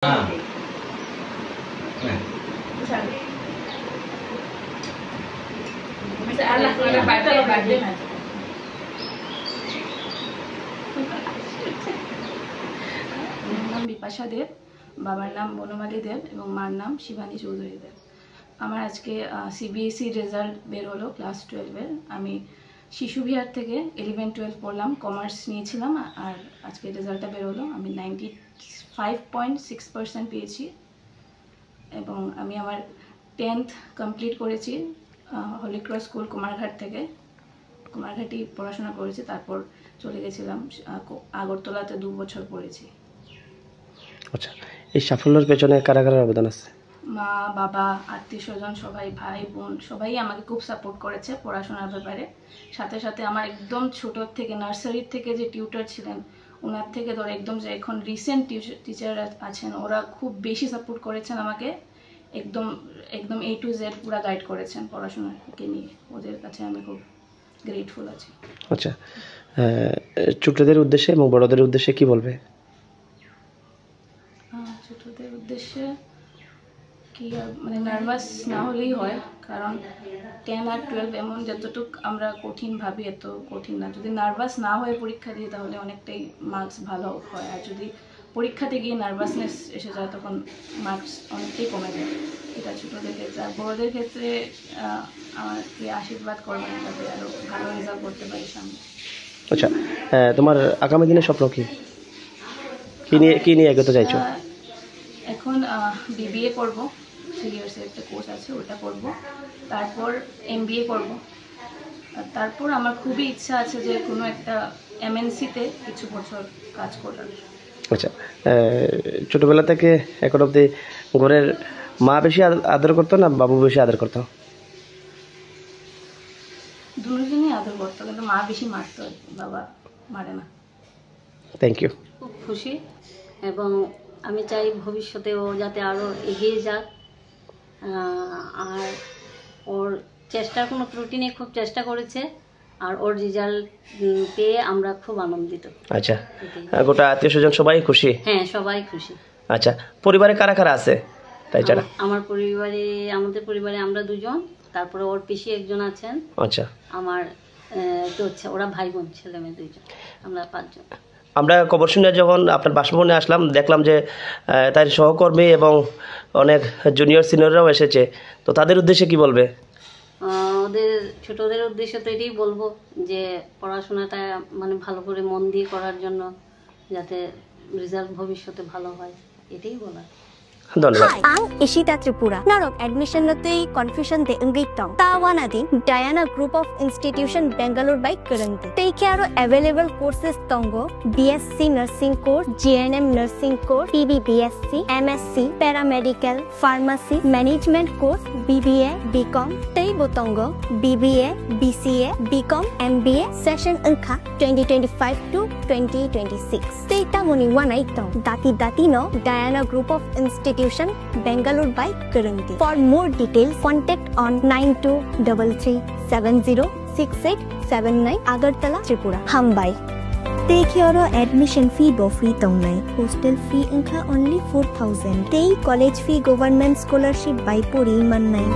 Ah. Allah Allah birthday na নাম বিপাশা দেব, বাবার নাম বনমালী দেব এবং মার নাম শিবানী চৌধুরী দেব। আমার আজকে সিবিএসই রেজাল্ট বের হলো ক্লাস 12-এর। আমি শিশু বিহার থেকে 11-12 পড়লাম, কমার্স নিয়েছিলাম, আর আজকে রেজাল্টটা বের হলো। আমি 95.6% পেয়েছি এবং আমি আমার 10th কমপ্লিট করেছি হলি ক্রস স্কুল কুমারঘাট থেকে। কুমারঘাটেই পড়াশোনা করেছি, তারপর চলে গেছিলাম আগরতলাতে 2 বছর পড়েছি। আচ্ছা, এই সাফল্যের পেছনে কারা কারা অবদান আছে? মা, বাবা, আত্মীয় স্বজন সবাই, ভাই বোন সবাই আমাকে খুব সাপোর্ট করেছে পড়াশোনার ব্যাপারে। সাথে সাথে আমার একদম ছোট থেকে নার্সারির থেকে যে টিউটর ছিলেন ওনার থেকে ধরে একদম যে এখন রিসেন্ট টিচার আছেন, ওরা খুব বেশি সাপোর্ট করেছেন আমাকে। একদম একদম A to Z পুরো গাইড করেছেন পড়াশোনাকে নিয়ে। ওদের কাছে আমি খুব গ্রেটফুল আছি। আচ্ছা, ছোটদের উদ্দেশ্যে এবং বড়দের উদ্দেশ্যে কি বলবে? ছোটদের উদ্দেশ্যে কি, মানে নার্ভাস না হলেই হয়, কারণ 10 আর 12 এমন যতটুকু আমরা কঠিন ভাবি এত কঠিন না। যদি নার্ভাস না হয়ে পরীক্ষা দিই তাহলে অনেকটাই মার্কস ভালো হয়, আর যদি পরীক্ষাতে গিয়ে নার্ভাসনেস এসে যায় তখন মার্কস অনেকটাই কমে যায়। এটা ছোটদের ক্ষেত্রে। আর বড়দের ক্ষেত্রে আমাকে আশীর্বাদ করবেন যাতে আরও ভালো রেজাল্ট করতে পারি সামনে। আচ্ছা, তোমার আগামী দিনের স্বপ্ন কি? কি নিয়ে এগোতে চাইছো? এখন BBA করব, 3 ইয়ার্সের একটা কোর্স আছে, ওটা করব। তারপর MBA করব। আর তারপর আমার খুবই ইচ্ছা আছে যে কোনো একটা MNC-তে কিছু বছর কাজ করার। আচ্ছা, ছোটবেলা থেকে এখন অবধি ঘরের মা বেশি আদর করতো না বাবু বেশি আদর করতো? দুজনেই আদর করতো, কিন্তু মা বেশি মারতো, বাবা মারে না। Thank you. খুব খুশি এবং আমি চাই ভবিষ্যতে ও যাতে আরও এগিয়ে যাক, আর ওর চেষ্টার কোনো ত্রুটি নেই, খুব চেষ্টা করেছে, আর ওর রেজাল্ট পেয়ে আমরা খুব আনন্দিত। আচ্ছা, গোটা আত্মীয় স্বজন সবাই খুশি? হ্যাঁ, সবাই খুশি। আচ্ছা, পরিবারে কারা কারা আছে? তাই ছাড়া আমাদের পরিবারে আমরা 2 জন, তারপরে ওর পিসি একজন আছেন। আচ্ছা, আমার তো ওরা ভাই বোন ছেলে মেয়ে 2 জন, আমরা 5 জন। আমরা খবর শুনে যখন আপনার বাসভবনে আসলাম দেখলাম যে তার সহকর্মী এবং অনেক জুনিয়র সিনিয়ররাও এসেছে, তো তাদের উদ্দেশ্যে কি বলবে? ছোটদের উদ্দেশ্যে তো এটাই বলবো যে পড়াশোনাটা মানে ভালো করে মন দিয়ে করার জন্য, যাতে রেজাল্ট ভবিষ্যতে ভালো হয়, এটাই বলার। ধন্যবাদ। Ang Ishita Tripura. Narok admission nate confusion de ingitong. Tawanadi Diana Group of Institution Bangalore by Kurante. Take care available courses tongo BSc Nursing course, GNM Nursing course, PBBSc, MSc, Paramedical, Pharmacy, Management course, BBA, BCom, Tei Botongo, BBA, BCA, BCom, MBA, Session Unka 2025 to 2026. Stay tamoni one item. Dati no Diana Group of Institution Bangalore by Kurante. For more details, contact on 9233706879 Agartala, Tripura. Hambai. Take your admission fee bo free tongnai. Hostel fee inka only 4,000. Take college fee government scholarship by puri mannai.